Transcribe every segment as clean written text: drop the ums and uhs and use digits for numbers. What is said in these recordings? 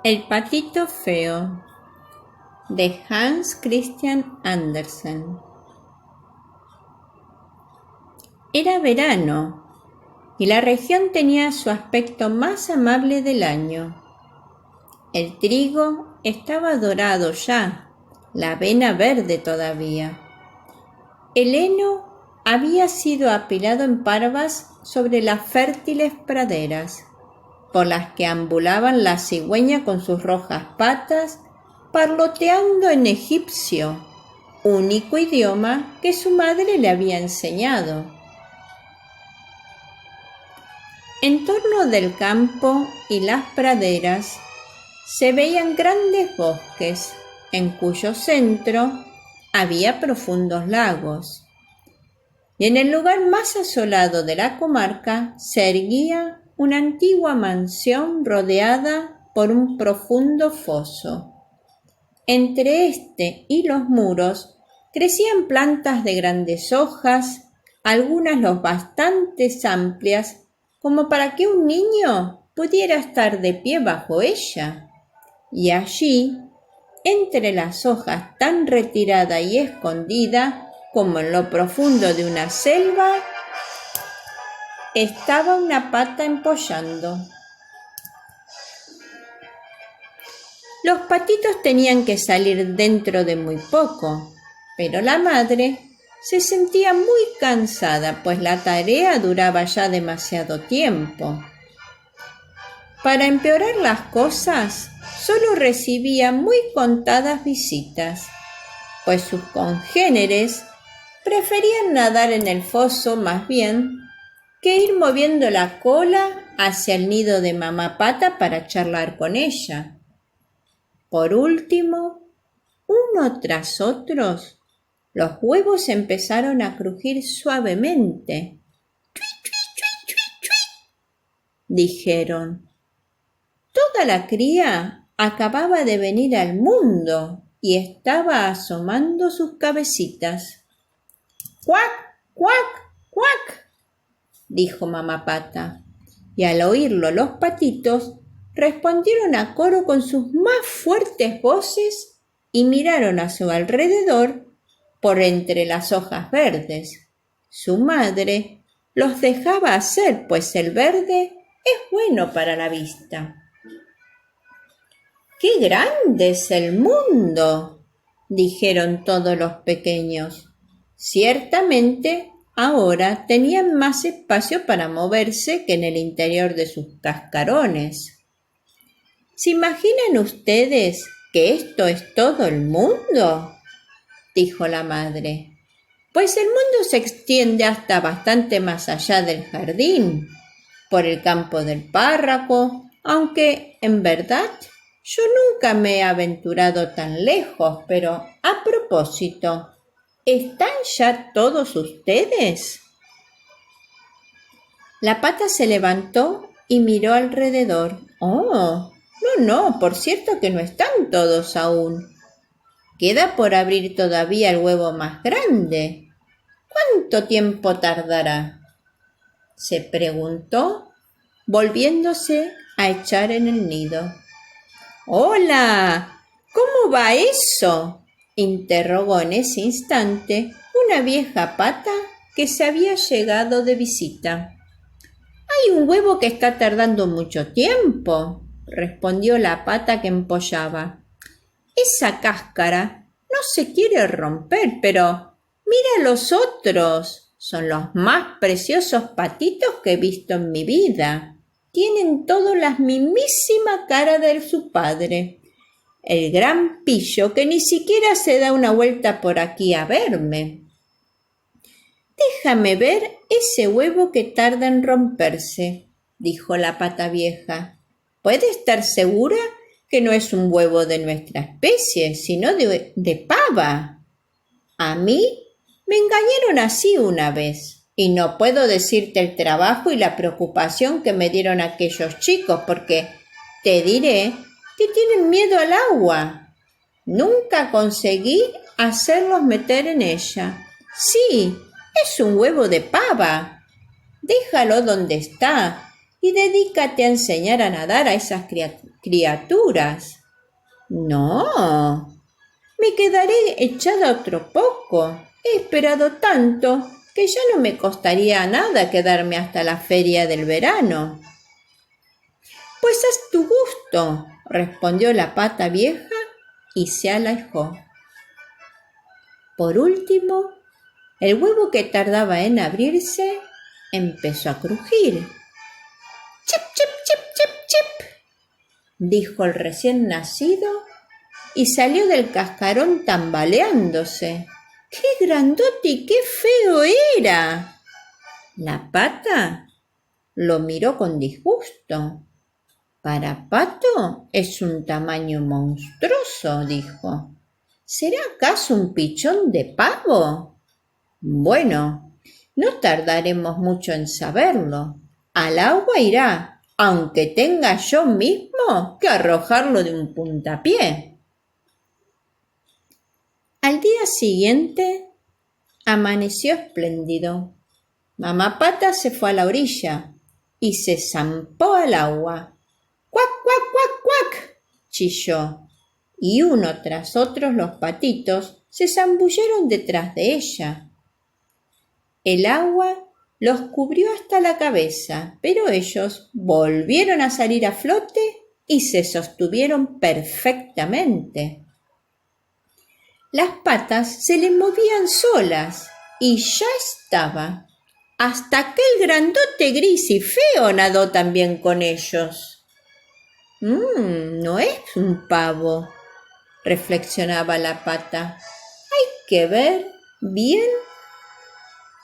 El patito feo, de Hans Christian Andersen. Era verano y la región tenía su aspecto más amable del año. El trigo estaba dorado ya, la avena verde todavía. El heno había sido apilado en parvas sobre las fértiles praderas, por las que ambulaban la cigüeña con sus rojas patas, parloteando en egipcio, único idioma que su madre le había enseñado. En torno del campo y las praderas se veían grandes bosques, en cuyo centro había profundos lagos. Y en el lugar más asolado de la comarca se erguía una antigua mansión rodeada por un profundo foso. Entre este y los muros crecían plantas de grandes hojas, algunas lo bastante amplias como para que un niño pudiera estar de pie bajo ella. Y allí, entre las hojas tan retirada y escondida como en lo profundo de una selva, estaba una pata empollando. Los patitos tenían que salir dentro de muy poco, pero la madre se sentía muy cansada, pues la tarea duraba ya demasiado tiempo. Para empeorar las cosas, solo recibía muy contadas visitas, pues sus congéneres preferían nadar en el foso más bien que ir moviendo la cola hacia el nido de mamá pata para charlar con ella. Por último, uno tras otros, los huevos empezaron a crujir suavemente. Dijeron. Toda la cría acababa de venir al mundo y estaba asomando sus cabecitas. ¡Cuac, cuac, cuac!, dijo mamá pata, y al oírlo los patitos respondieron a coro con sus más fuertes voces y miraron a su alrededor por entre las hojas verdes. Su madre los dejaba hacer, pues el verde es bueno para la vista. ¡Qué grande es el mundo!, dijeron todos los pequeños. Ciertamente, ahora tenían más espacio para moverse que en el interior de sus cascarones. ¿Se imaginan ustedes que esto es todo el mundo?, dijo la madre. Pues el mundo se extiende hasta bastante más allá del jardín, por el campo del párraco, aunque, en verdad, yo nunca me he aventurado tan lejos, pero a propósito, ¿están ya todos ustedes? La pata se levantó y miró alrededor. ¡Oh! No, por cierto que no están todos aún. Queda por abrir todavía el huevo más grande. ¿Cuánto tiempo tardará?, se preguntó, volviéndose a echar en el nido. ¡Hola! ¿Cómo va eso?, interrogó en ese instante una vieja pata que se había llegado de visita. Hay un huevo que está tardando mucho tiempo, respondió la pata que empollaba. Esa cáscara no se quiere romper, pero mira los otros. Son los más preciosos patitos que he visto en mi vida. Tienen todos la mismísima cara de su padre, el gran pillo que ni siquiera se da una vuelta por aquí a verme. Déjame ver ese huevo que tarda en romperse, dijo la pata vieja. ¿Puede estar segura que no es un huevo de nuestra especie, sino de pava? A mí me engañaron así una vez, y no puedo decirte el trabajo y la preocupación que me dieron aquellos chicos, porque te diré que tienen miedo al agua. Nunca conseguí hacerlos meter en ella. Sí, es un huevo de pava. Déjalo donde está y dedícate a enseñar a nadar a esas criaturas. No, me quedaré echada otro poco. He esperado tanto que ya no me costaría nada quedarme hasta la feria del verano. Pues haz tu gusto, respondió la pata vieja y se alejó. Por último, el huevo que tardaba en abrirse empezó a crujir. ¡Chip, chip, chip, chip, chip!, dijo el recién nacido y salió del cascarón tambaleándose. ¡Qué grandote y qué feo era! La pata lo miró con disgusto. Para pato es un tamaño monstruoso, dijo. ¿Será acaso un pichón de pavo? Bueno, no tardaremos mucho en saberlo. Al agua irá, aunque tenga yo mismo que arrojarlo de un puntapié. Al día siguiente amaneció espléndido. Mamá Pata se fue a la orilla y se zampó al agua. ¡Cuac, cuac, cuac, cuac!, chilló, y uno tras otro los patitos se zambulleron detrás de ella. El agua los cubrió hasta la cabeza, pero ellos volvieron a salir a flote y se sostuvieron perfectamente. Las patas se les movían solas y ya estaba. Hasta aquel grandote gris y feo nadó también con ellos. No es un pavo, reflexionaba la pata. Hay que ver bien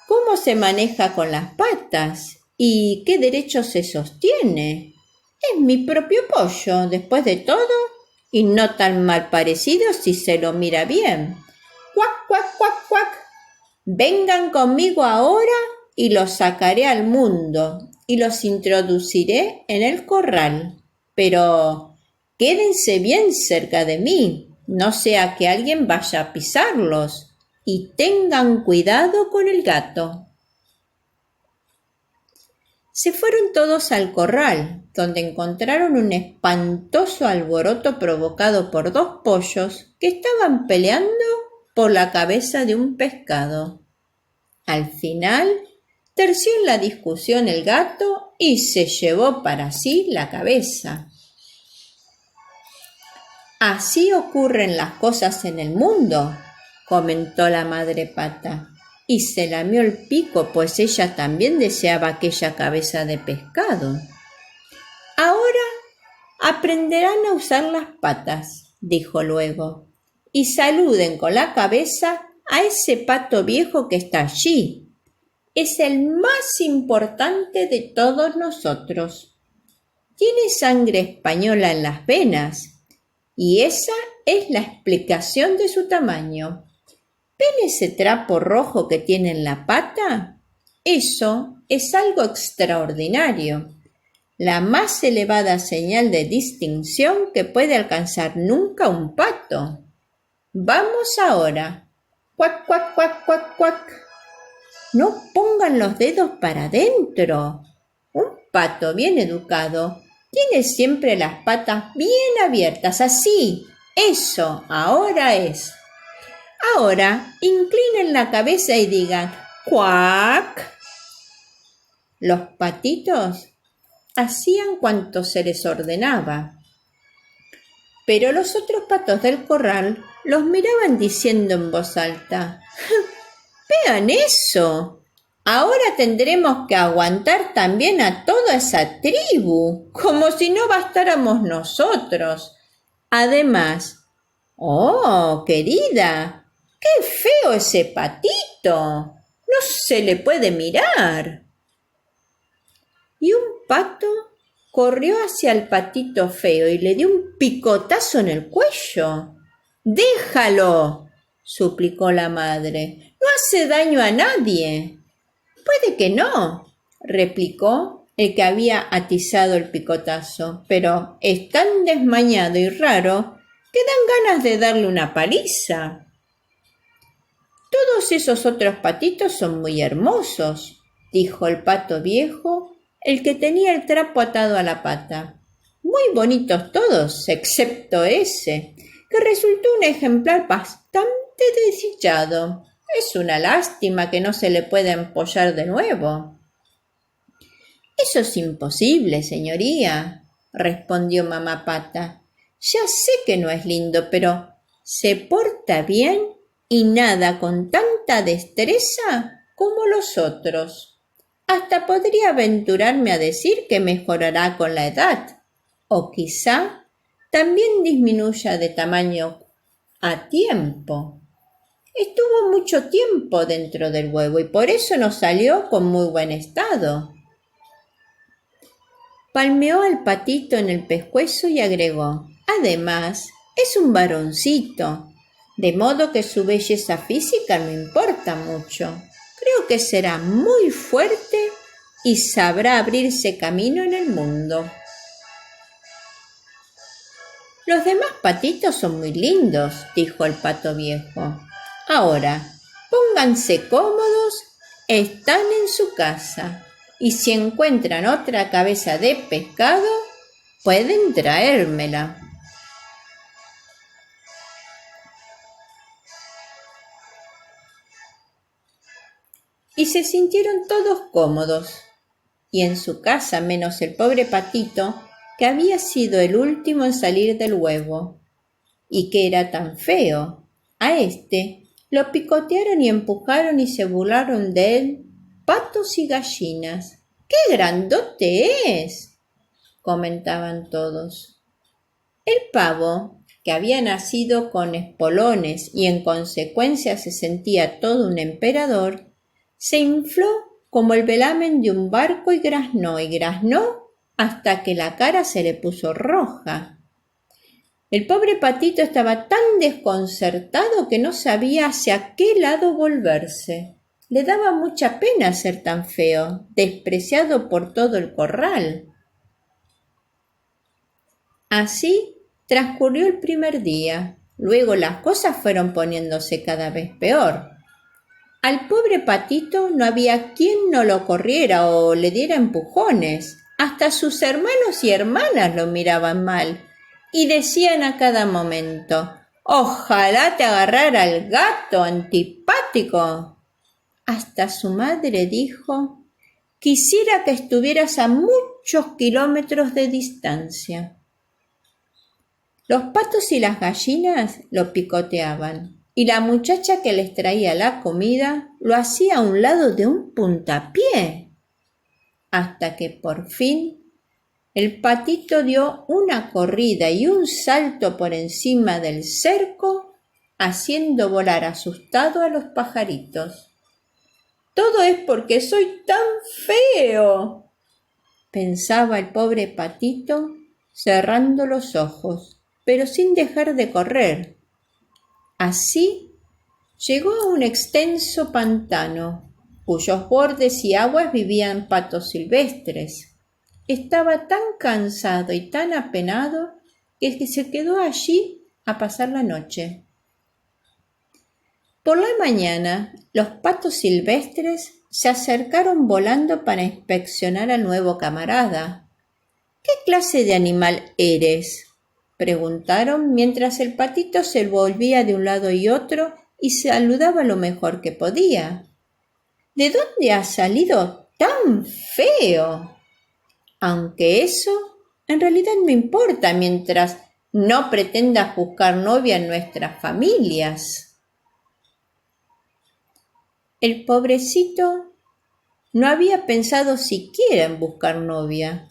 cómo se maneja con las patas y qué derecho se sostiene. Es mi propio pollo, después de todo, y no tan mal parecido si se lo mira bien. ¡Cuac, cuac, cuac, cuac! Vengan conmigo ahora y los sacaré al mundo y los introduciré en el corral. Pero quédense bien cerca de mí, no sea que alguien vaya a pisarlos, y tengan cuidado con el gato. Se fueron todos al corral, donde encontraron un espantoso alboroto provocado por dos pollos que estaban peleando por la cabeza de un pescado. Al final, terció en la discusión el gato y se llevó para sí la cabeza. Así ocurren las cosas en el mundo, comentó la madre pata, y se lamió el pico, pues ella también deseaba aquella cabeza de pescado. Ahora aprenderán a usar las patas, dijo luego, y saluden con la cabeza a ese pato viejo que está allí. Es el más importante de todos nosotros. Tiene sangre española en las venas, y esa es la explicación de su tamaño. ¿Ven ese trapo rojo que tiene en la pata? Eso es algo extraordinario, la más elevada señal de distinción que puede alcanzar nunca un pato. Vamos ahora. Cuac, cuac, cuac, cuac, cuac. No pongan los dedos para adentro. Un pato bien educado tiene siempre las patas bien abiertas, así. Eso, ahora es. Ahora inclinen la cabeza y digan ¡cuac! Los patitos hacían cuanto se les ordenaba, pero los otros patos del corral los miraban diciendo en voz alta: ¡vean eso! Ahora tendremos que aguantar también a toda esa tribu, como si no bastáramos nosotros. Además, ¡oh, querida! ¡Qué feo ese patito! No se le puede mirar. Y un pato corrió hacia el patito feo y le dio un picotazo en el cuello. ¡Déjalo!, suplicó la madre. No hace daño a nadie. Puede que no, replicó el que había atizado el picotazo, pero es tan desmañado y raro que dan ganas de darle una paliza. Todos esos otros patitos son muy hermosos, dijo el pato viejo el que tenía el trapo atado a la pata. Muy bonitos todos, excepto ese, que resultó un ejemplar bastante desdichado. Es una lástima que no se le pueda empollar de nuevo. Eso es imposible, señoría, respondió mamá Pata. Ya sé que no es lindo, pero se porta bien y nada con tanta destreza como los otros. Hasta podría aventurarme a decir que mejorará con la edad, o quizá también disminuya de tamaño a tiempo. Estuvo mucho tiempo dentro del huevo y por eso no salió con muy buen estado. Palmeó al patito en el pescuezo y agregó: además, es un varoncito, de modo que su belleza física no importa mucho. Creo que será muy fuerte y sabrá abrirse camino en el mundo. Los demás patitos son muy lindos, dijo el pato viejo. Ahora, pónganse cómodos, están en su casa, y si encuentran otra cabeza de pescado, pueden traérmela. Y se sintieron todos cómodos, y en su casa menos el pobre patito, que había sido el último en salir del huevo, y que era tan feo. A éste lo picotearon y empujaron y se burlaron de él patos y gallinas. ¡Qué grandote es!, comentaban todos. El pavo, que había nacido con espolones y en consecuencia se sentía todo un emperador, se infló como el velamen de un barco y graznó hasta que la cara se le puso roja. El pobre patito estaba tan desconcertado que no sabía hacia qué lado volverse. Le daba mucha pena ser tan feo, despreciado por todo el corral. Así transcurrió el primer día. Luego las cosas fueron poniéndose cada vez peor. Al pobre patito no había quien no lo corriera o le diera empujones. Hasta sus hermanos y hermanas lo miraban mal y decían a cada momento: «Ojalá te agarrara el gato antipático». Hasta su madre dijo: «Quisiera que estuvieras a muchos kilómetros de distancia». Los patos y las gallinas lo picoteaban y la muchacha que les traía la comida lo hacía a un lado de un puntapié, hasta que por fin el patito dio una corrida y un salto por encima del cerco, haciendo volar asustado a los pajaritos. «Todo es porque soy tan feo», pensaba el pobre patito, cerrando los ojos, pero sin dejar de correr. Así llegó a un extenso pantano, cuyos bordes y aguas vivían patos silvestres. Estaba tan cansado y tan apenado que se quedó allí a pasar la noche. Por la mañana, los patos silvestres se acercaron volando para inspeccionar al nuevo camarada. «¿Qué clase de animal eres?», preguntaron mientras el patito se volvía de un lado y otro y saludaba lo mejor que podía. «¿De dónde has salido tan feo?». «Aunque eso en realidad no importa mientras no pretendas buscar novia en nuestras familias». El pobrecito no había pensado siquiera en buscar novia.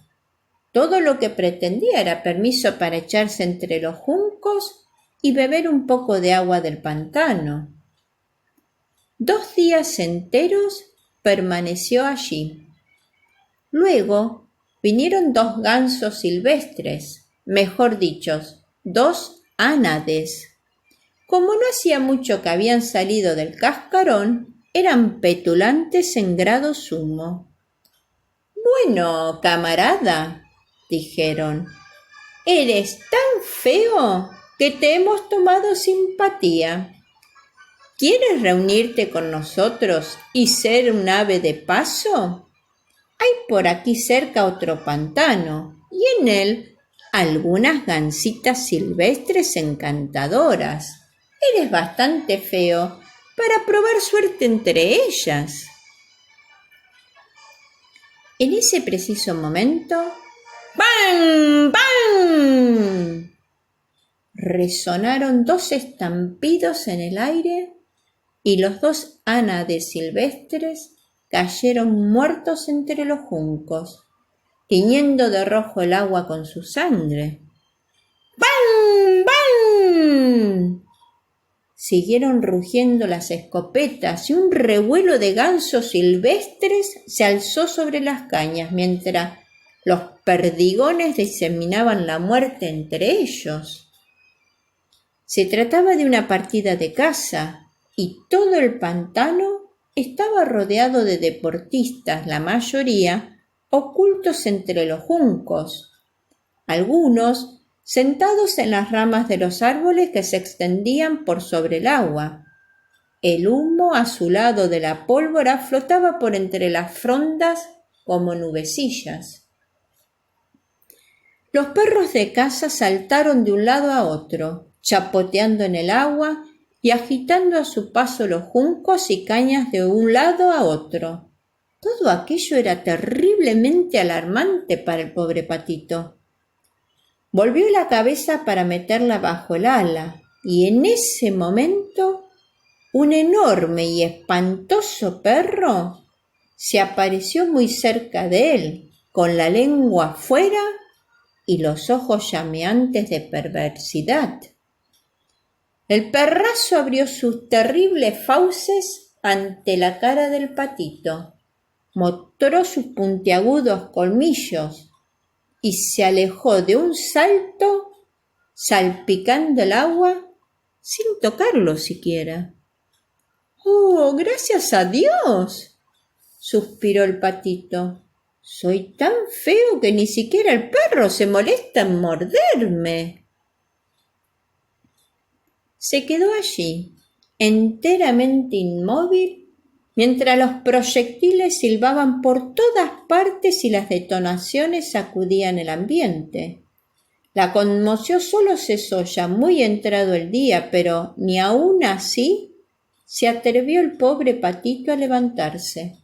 Todo lo que pretendía era permiso para echarse entre los juncos y beber un poco de agua del pantano. 2 días enteros permaneció allí. Luego vinieron 2 gansos silvestres, mejor dicho, 2 ánades. Como no hacía mucho que habían salido del cascarón, eran petulantes en grado sumo. «Bueno, camarada», dijeron, «eres tan feo que te hemos tomado simpatía. ¿Quieres reunirte con nosotros y ser un ave de paso? hay por aquí cerca otro pantano y en él algunas gansitas silvestres encantadoras. Eres bastante feo para probar suerte entre ellas. En ese preciso momento, ¡bam! ¡Bam! Resonaron dos estampidos en el aire y los dos ánades silvestres cayeron muertos entre los juncos, tiñendo de rojo el agua con su sangre. ¡Bam! ¡Bam! Siguieron rugiendo las escopetas y un revuelo de gansos silvestres se alzó sobre las cañas mientras los perdigones diseminaban la muerte entre ellos. Se trataba de una partida de caza y todo el pantano estaba rodeado de deportistas, la mayoría ocultos entre los juncos, algunos sentados en las ramas de los árboles que se extendían por sobre el agua. El humo azulado de la pólvora flotaba por entre las frondas como nubecillas. Los perros de caza saltaron de un lado a otro, chapoteando en el agua y agitando a su paso los juncos y cañas de un lado a otro. Todo aquello era terriblemente alarmante para el pobre patito. Volvió la cabeza para meterla bajo el ala y en ese momento un enorme y espantoso perro se apareció muy cerca de él, con la lengua afuera y los ojos llameantes de perversidad. El perrazo abrió sus terribles fauces ante la cara del patito, mostró sus puntiagudos colmillos y se alejó de un salto, salpicando el agua sin tocarlo siquiera. ¡Oh, gracias a Dios!, suspiró el patito. Soy tan feo que ni siquiera el perro se molesta en morderme. Se quedó allí, enteramente inmóvil, mientras los proyectiles silbaban por todas partes y las detonaciones sacudían el ambiente. La conmoción solo cesó ya muy entrado el día, pero ni aun así se atrevió el pobre patito a levantarse.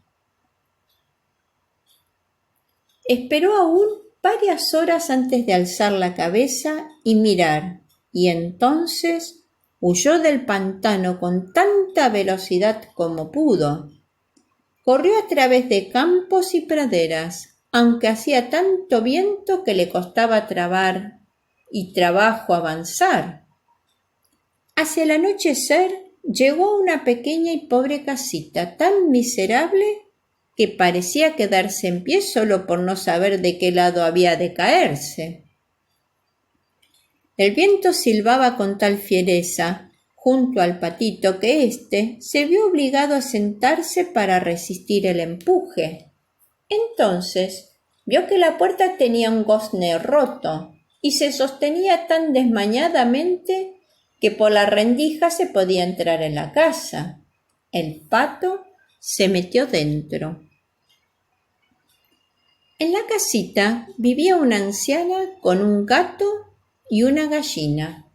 Esperó aún varias horas antes de alzar la cabeza y mirar, y entonces huyó del pantano con tanta velocidad como pudo. Corrió a través de campos y praderas, aunque hacía tanto viento que le costaba trabajo avanzar. Hacia el anochecer llegó a una pequeña y pobre casita tan miserable que parecía quedarse en pie solo por no saber de qué lado había de caerse. El viento silbaba con tal fiereza junto al patito que éste se vio obligado a sentarse para resistir el empuje. Entonces vio que la puerta tenía un gozne roto y se sostenía tan desmañadamente que por la rendija se podía entrar en la casa. El pato se metió dentro. En la casita vivía una anciana con un gato y una gallina.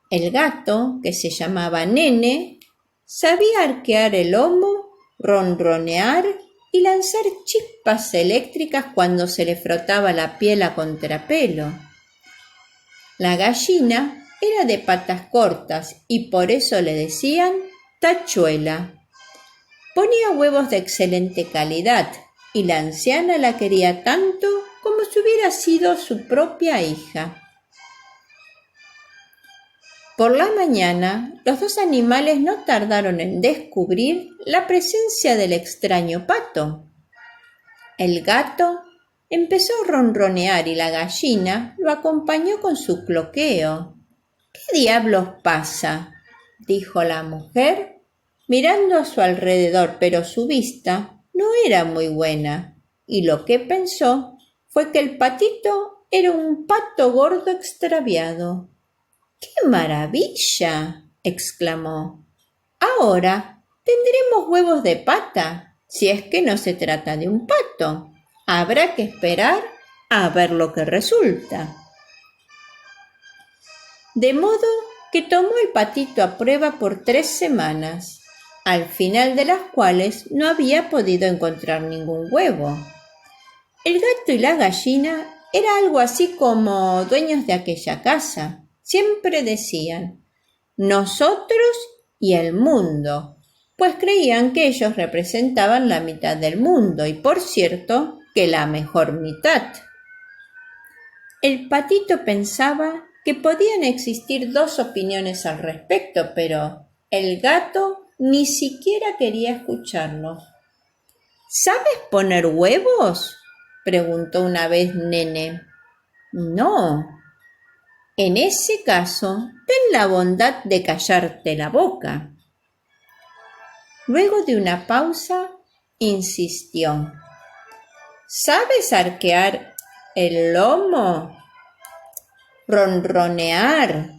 El gato, que se llamaba Nene, sabía arquear el lomo, ronronear y lanzar chispas eléctricas cuando se le frotaba la piel a contrapelo. La gallina era de patas cortas y por eso le decían tachuela. Ponía huevos de excelente calidad y la anciana la quería tanto como si hubiera sido su propia hija. Por la mañana, los dos animales no tardaron en descubrir la presencia del extraño pato. El gato empezó a ronronear y la gallina lo acompañó con su cloqueo. ¿Qué diablos pasa?, dijo la mujer, mirando a su alrededor, pero su vista no era muy buena, y lo que pensó fue que el patito era un pato gordo extraviado. ¡Qué maravilla!, exclamó. Ahora tendremos huevos de pata. Si es que no se trata de un pato, habrá que esperar a ver lo que resulta. De modo que tomó el patito a prueba por 3 semanas, al final de las cuales no había podido encontrar ningún huevo. El gato y la gallina era algo así como dueños de aquella casa. Siempre decían, nosotros y el mundo, pues creían que ellos representaban la mitad del mundo y, por cierto, que la mejor mitad. El patito pensaba que podían existir 2 opiniones al respecto, pero el gato ni siquiera quería escucharlo. ¿Sabes poner huevos?, preguntó una vez Nene. No. En ese caso, ten la bondad de callarte la boca. Luego de una pausa, insistió. ¿Sabes arquear el lomo? ¿Ronronear?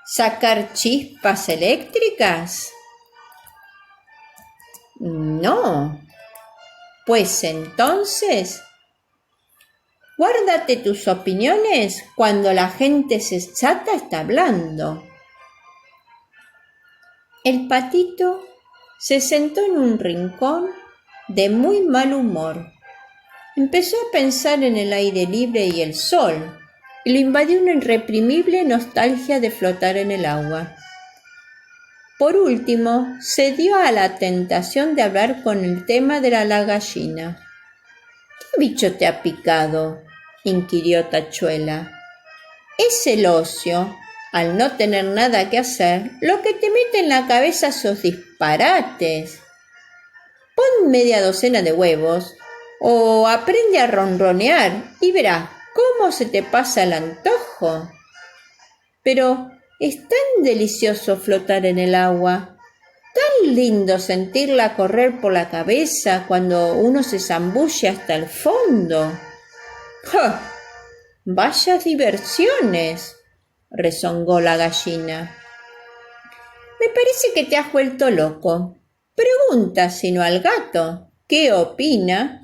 ¿Sacar chispas eléctricas? No. Pues entonces, guárdate tus opiniones cuando la gente sensata está hablando. El patito se sentó en un rincón de muy mal humor. Empezó a pensar en el aire libre y el sol, y lo invadió una irreprimible nostalgia de flotar en el agua. Por último, se dio a la tentación de hablar con el tema de la gallina. ¿Qué bicho te ha picado?, inquirió Tachuela. Es el ocio, al no tener nada que hacer, lo que te mete en la cabeza esos disparates. Pon media docena de huevos o aprende a ronronear y verás cómo se te pasa el antojo. Pero es tan delicioso flotar en el agua, tan lindo sentirla correr por la cabeza cuando uno se zambulle hasta el fondo. ¡Ja! ¡Vaya diversiones!, rezongó la gallina. Me parece que te has vuelto loco. Pregunta sino al gato, ¿qué opina?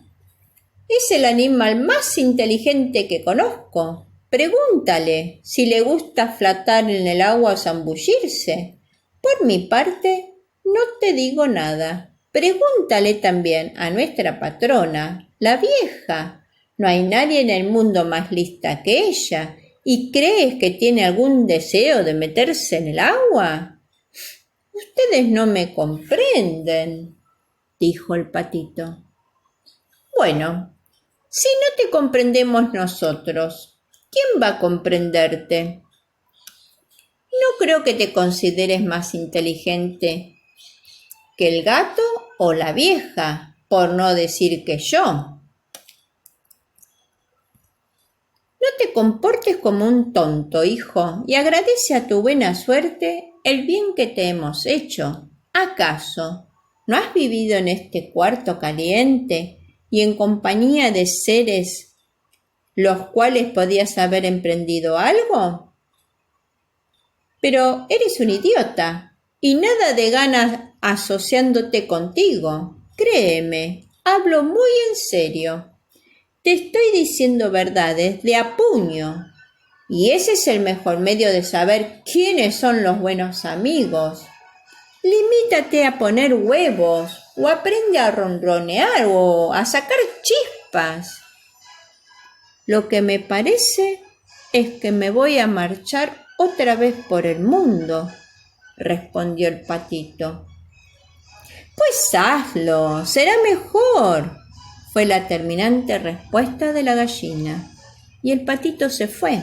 Es el animal más inteligente que conozco. Pregúntale si le gusta flotar en el agua o zambullirse. Por mi parte, no te digo nada. Pregúntale también a nuestra patrona, la vieja. No hay nadie en el mundo más lista que ella. ¿Y crees que tiene algún deseo de meterse en el agua? Ustedes no me comprenden, dijo el patito. Bueno, si no te comprendemos nosotros, ¿quién va a comprenderte? No creo que te consideres más inteligente que el gato o la vieja, por no decir que yo. No te comportes como un tonto, hijo, y agradece a tu buena suerte el bien que te hemos hecho. ¿Acaso no has vivido en este cuarto caliente y en compañía de seres los cuales podías haber emprendido algo? Pero eres un idiota y nada de ganas asociándote contigo. Créeme, hablo muy en serio. Te estoy diciendo verdades de a puño, y ese es el mejor medio de saber quiénes son los buenos amigos. Limítate a poner huevos, o aprende a ronronear, o a sacar chispas. Lo que me parece es que me voy a marchar otra vez por el mundo, respondió el patito. Pues hazlo, será mejor, fue la terminante respuesta de la gallina, y el patito se fue.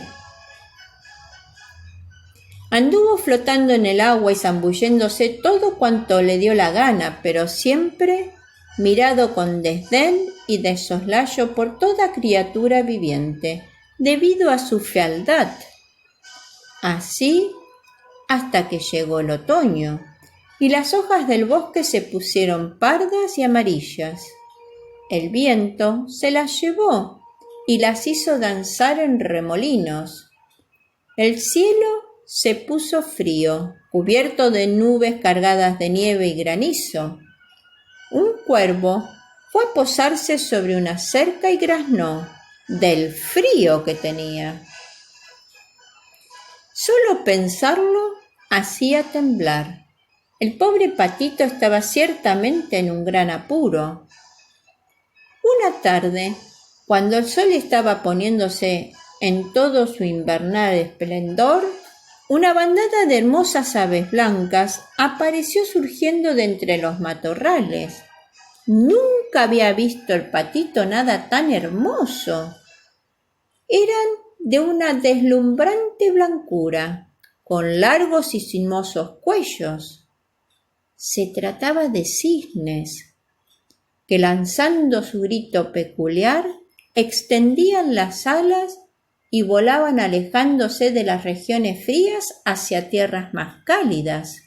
Anduvo flotando en el agua y zambulléndose todo cuanto le dio la gana, pero siempre mirado con desdén y de soslayo por toda criatura viviente, debido a su fealdad. Así hasta que llegó el otoño, y las hojas del bosque se pusieron pardas y amarillas. El viento se las llevó y las hizo danzar en remolinos. El cielo se puso frío, cubierto de nubes cargadas de nieve y granizo. un cuervo fue a posarse sobre una cerca y graznó del frío que tenía. Solo pensarlo hacía temblar. El pobre patito estaba ciertamente en un gran apuro. Una tarde, cuando el sol estaba poniéndose en todo su invernal esplendor, una bandada de hermosas aves blancas apareció surgiendo de entre los matorrales. Nunca había visto el patito nada tan hermoso. Eran de una deslumbrante blancura, con largos y sinuosos cuellos. Se trataba de cisnes, que lanzando su grito peculiar, extendían las alas y volaban alejándose de las regiones frías hacia tierras más cálidas.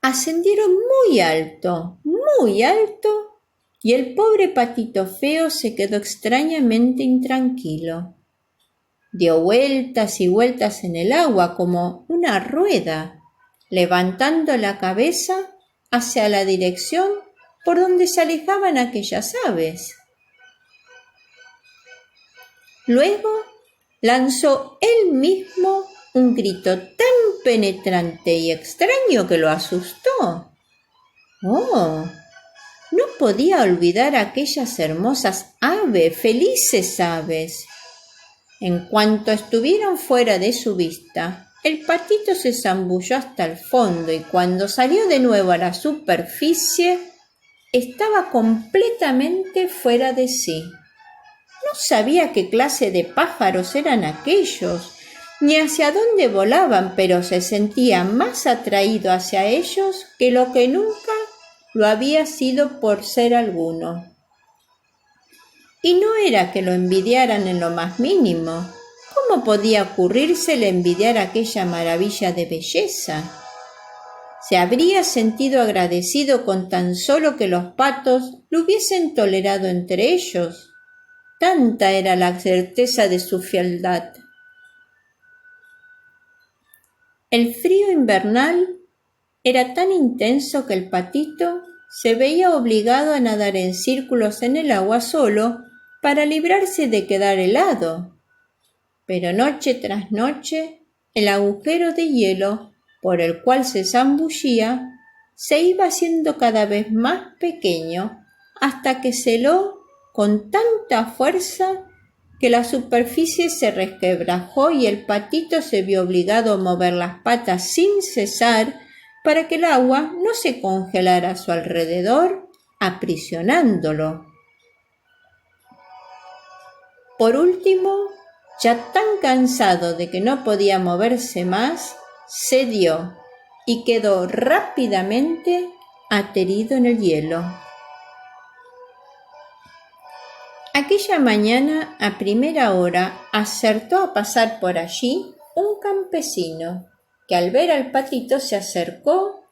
Ascendieron muy alto, y el pobre patito feo se quedó extrañamente intranquilo. Dio vueltas y vueltas en el agua como una rueda, levantando la cabeza hacia la dirección por donde se alejaban aquellas aves. Luego lanzó él mismo un grito tan penetrante y extraño que lo asustó. ¡Oh! No podía olvidar aquellas hermosas aves, felices aves. En cuanto estuvieron fuera de su vista, el patito se zambulló hasta el fondo y cuando salió de nuevo a la superficie, estaba completamente fuera de sí. No sabía qué clase de pájaros eran aquellos, ni hacia dónde volaban, pero se sentía más atraído hacia ellos que lo que nunca lo había sido por ser alguno. Y no era que lo envidiaran en lo más mínimo. ¿Cómo podía ocurrírsele envidiar aquella maravilla de belleza? Se habría sentido agradecido con tan solo que los patos lo hubiesen tolerado entre ellos. Tanta era la certeza de su fealdad. El frío invernal era tan intenso que el patito se veía obligado a nadar en círculos en el agua solo para librarse de quedar helado. Pero noche tras noche, el agujero de hielo por el cual se zambullía se iba haciendo cada vez más pequeño hasta que se heló con tanta fuerza que la superficie se resquebrajó y el patito se vio obligado a mover las patas sin cesar para que el agua no se congelara a su alrededor, aprisionándolo. Por último, ya tan cansado de que no podía moverse más, cedió y quedó rápidamente aterido en el hielo. Aquella mañana, a primera hora, acertó a pasar por allí un campesino, que al ver al patito se acercó,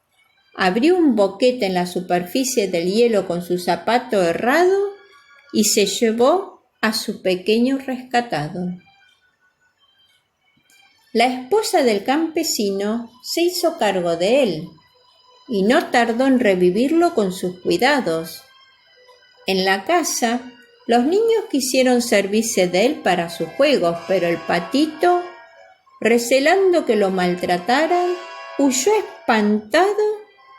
abrió un boquete en la superficie del hielo con su zapato herrado y se llevó a su pequeño rescatado. La esposa del campesino se hizo cargo de él y no tardó en revivirlo con sus cuidados. En la casa, los niños quisieron servirse de él para sus juegos, pero el patito, recelando que lo maltrataran, huyó espantado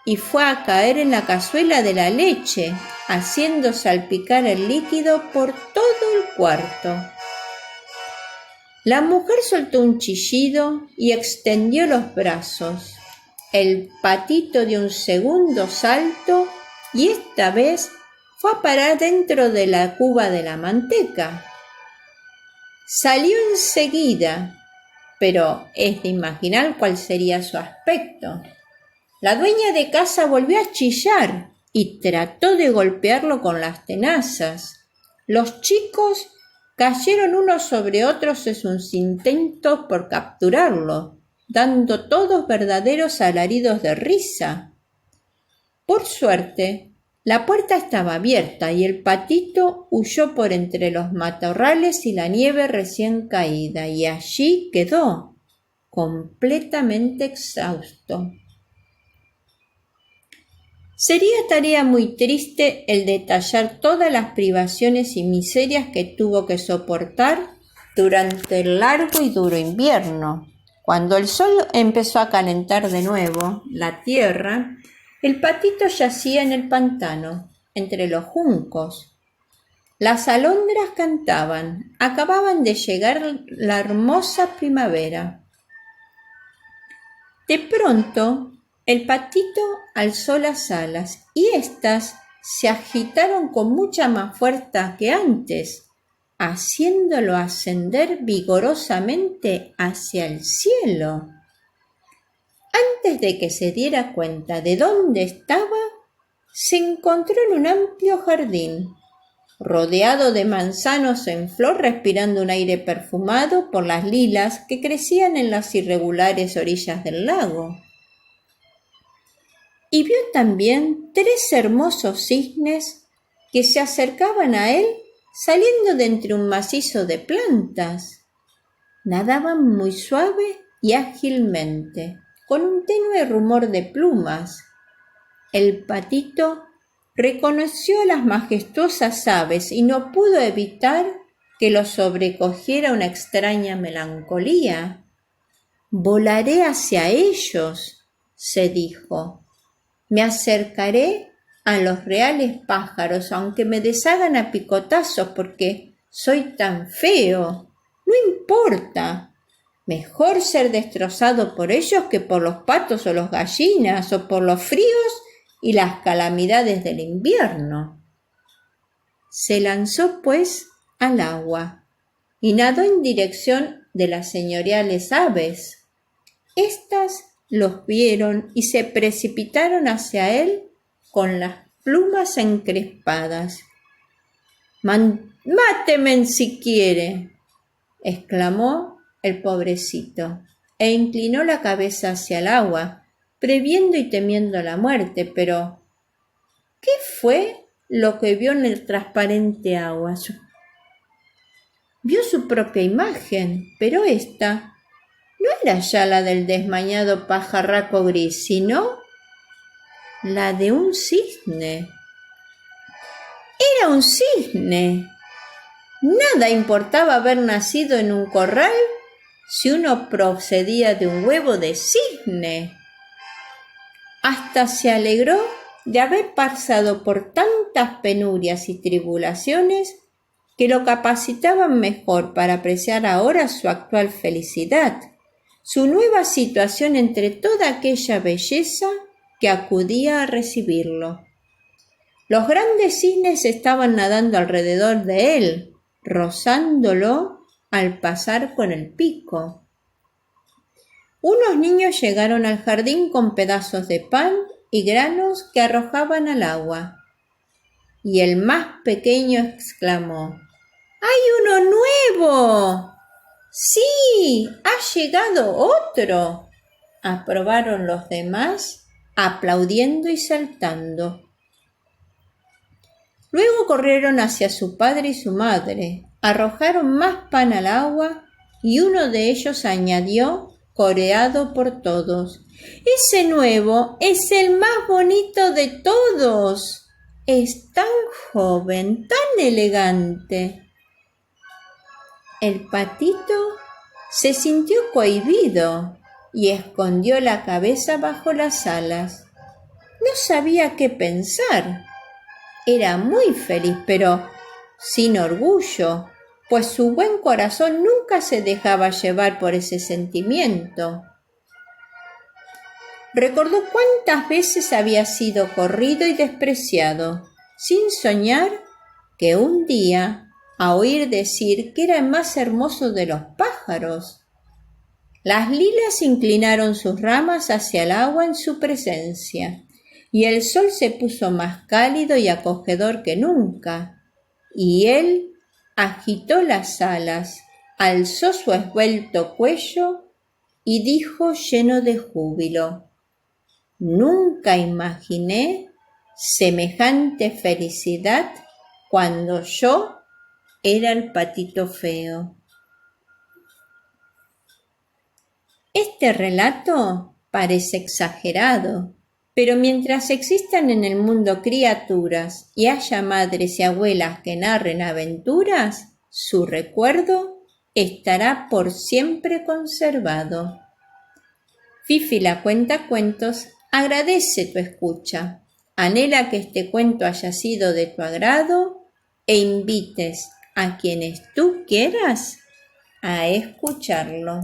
y fue a caer en la cazuela de la leche, haciendo salpicar el líquido por todo el cuarto. La mujer soltó un chillido y extendió los brazos. El patito dio un segundo salto y esta vez fue a parar dentro de la cuba de la manteca. Salió enseguida, pero es de imaginar cuál sería su aspecto. La dueña de casa volvió a chillar y trató de golpearlo con las tenazas. Los chicos cayeron unos sobre otros en sus intentos por capturarlo, dando todos verdaderos alaridos de risa. Por suerte, la puerta estaba abierta y el patito huyó por entre los matorrales y la nieve recién caída, y allí quedó, completamente exhausto. Sería tarea muy triste el detallar todas las privaciones y miserias que tuvo que soportar durante el largo y duro invierno. Cuando el sol empezó a calentar de nuevo la tierra, el patito yacía en el pantano, entre los juncos. Las alondras cantaban, acababan de llegar la hermosa primavera. De pronto, el patito alzó las alas y éstas se agitaron con mucha más fuerza que antes, haciéndolo ascender vigorosamente hacia el cielo. Antes de que se diera cuenta de dónde estaba, se encontró en un amplio jardín, rodeado de manzanos en flor, respirando un aire perfumado por las lilas que crecían en las irregulares orillas del lago. Y vio también 3 hermosos cisnes que se acercaban a él saliendo de entre un macizo de plantas. Nadaban muy suave y ágilmente, con un tenue rumor de plumas. El patito reconoció a las majestuosas aves y no pudo evitar que lo sobrecogiera una extraña melancolía. «Volaré hacia ellos», se dijo. «Me acercaré a los reales pájaros, aunque me deshagan a picotazos porque soy tan feo. No importa. Mejor ser destrozado por ellos que por los patos o las gallinas o por los fríos y las calamidades del invierno». Se lanzó, pues, al agua y nadó en dirección de las señoriales aves. Estas los vieron y se precipitaron hacia él con las plumas encrespadas. «Máteme si quiere», exclamó el pobrecito, e inclinó la cabeza hacia el agua, previendo y temiendo la muerte. Pero ¿qué fue lo que vio en el transparente agua? Vio su propia imagen, pero ésta no era ya la del desmañado pajarraco gris, sino la de un cisne. Era un cisne. Nada importaba haber nacido en un corral si uno procedía de un huevo de cisne. Hasta se alegró de haber pasado por tantas penurias y tribulaciones que lo capacitaban mejor para apreciar ahora su actual felicidad, su nueva situación entre toda aquella belleza que acudía a recibirlo. Los grandes cisnes estaban nadando alrededor de él, rozándolo al pasar con el pico. Unos niños llegaron al jardín con pedazos de pan y granos que arrojaban al agua, y el más pequeño exclamó: «¡Hay uno nuevo!». «Sí, ha llegado otro», aprobaron los demás, aplaudiendo y saltando. Luego corrieron hacia su padre y su madre, arrojaron más pan al agua y uno de ellos añadió, coreado por todos: «Ese nuevo es el más bonito de todos. Es tan joven, tan elegante». El patito se sintió cohibido y escondió la cabeza bajo las alas. No sabía qué pensar. Era muy feliz, pero sin orgullo, pues su buen corazón nunca se dejaba llevar por ese sentimiento. Recordó cuántas veces había sido corrido y despreciado, sin soñar que un día, a oír decir que era el más hermoso de los pájaros, las lilas inclinaron sus ramas hacia el agua en su presencia, y el sol se puso más cálido y acogedor que nunca, y él agitó las alas, alzó su esbelto cuello y dijo lleno de júbilo: «Nunca imaginé semejante felicidad cuando yo era el patito feo». Este relato parece exagerado, Pero mientras existan en el mundo criaturas y haya madres y abuelas que narren aventuras, su recuerdo estará por siempre conservado. Fifi la Cuentacuentos agradece tu escucha, anhela que este cuento haya sido de tu agrado e invites a quienes tú quieras a escucharlo.